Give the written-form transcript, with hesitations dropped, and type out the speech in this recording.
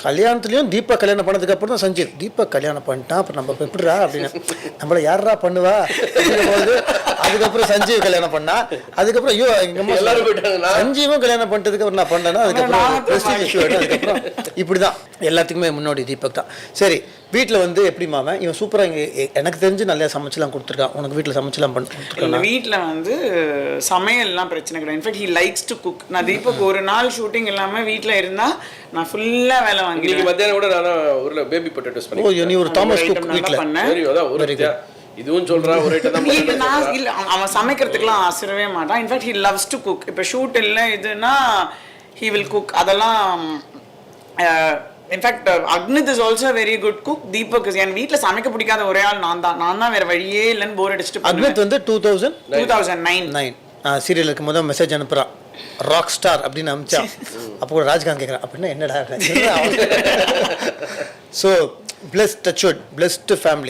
கல்யாணத்துலேயும் தீபக் கல்யாணம் பண்ணதுக்கு அப்புறம் தான் சஞ்சீவ் தீபக் கல்யாணம் பண்ணிட்டான், அப்புறம் நம்ம எப்படிரா அப்படின்னு நம்மளை யாரா பண்ணுவா அப்படிங்கும்போது அதுக்கப்புறம் சஞ்சீவ் கல்யாணம் பண்ணா, அதுக்கப்புறம் ஐயோ சஞ்சீவும் கல்யாணம் பண்ணிட்டதுக்கு அப்புறம் நான் பண்ணேன்னா அதுக்கப்புறம் இப்படிதான் எல்லாத்துக்குமே முன்னோடி தீபக் தான். சரி, வீட்டில் வந்து எப்படி மாமன் இவன் சூப்பராக இங்கே எனக்கு தெரிஞ்சு நல்லா சமைச்சலாம் கொடுத்துருக்கான். உனக்கு வீட்டில் சமைச்சலாம் கொடுத்துருக்கான்? வீட்டில் வந்து சமையல்லாம் பிரச்சனை கிடையாது. In fact he likes to cook. நான் தீபக் ஒரு நாள் ஷூட்டிங் இல்லாமல் வீட்டில் இருந்தால் நான் ஃபுல்லாக வேலை வாங்கி மத்தியானம் கூட நான் ஒரு பேபி பொட்டேட்டோஸ் பண்ணி. ஓ, நீ ஒரு தாமஸ் குக் வீட்டில் பண்ணேன். இதுவும் சொல்றான் ஒரு ஐட்டம் தான். நான் இல்லை, அவன் சமைக்கிறதுக்குலாம் ஆசிரவே மாட்டான். In fact he loves to cook. இப்போ ஷூட் இல்லை இதுன்னா ஹி வில் குக். அதெல்லாம் in fact Agnit is also very good cook. Deepak என் வீட்டில் சமைக்க பிடிக்காத ஒரே ஆள் நான் தான் வேற வழியே இல்லைன்னு போர் அடிச்சுட்டு. அக்னித் வந்து 2009 சீரியலுக்கு முதல் மெசேஜ் அனுப்புறான் ராக் ஸ்டார் அப்படின்னு அனுப்பிச்சான். அப்போ கூட ராஜ்காந்த் கேட்குறான் அப்படின்னா என்னடா. So blessed touchwood, blessed family.